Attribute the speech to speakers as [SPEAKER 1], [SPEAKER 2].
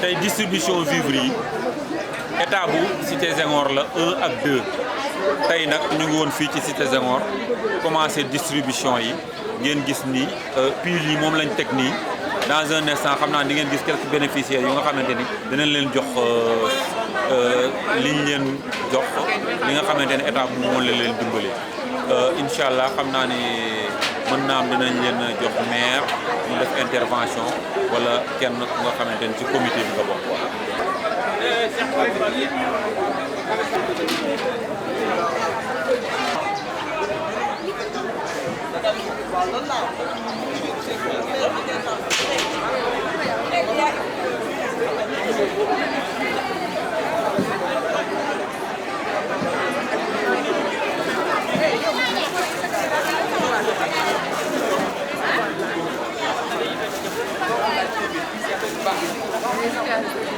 [SPEAKER 1] tey distribution vivres yi état bu Cité Senghor la 1 ak 2 tey nag ñu ngi woon fii ci Cité Senghor commencé distribution yi ngeen gis ni piles yi moom lañ teg nii dans un instant xam naa di ngeen gis quelques bénéficiaires yu nga xamante ni dinañ leen jox liñ leen jox li nga xamante ne état bu moom la leen dimbali incha allah xam naa ni mën naa am dinañ leen jox maire mu def intervention wala kenn ku nga xamante ni ci comité bi nga bokk wala.
[SPEAKER 2] Gracias.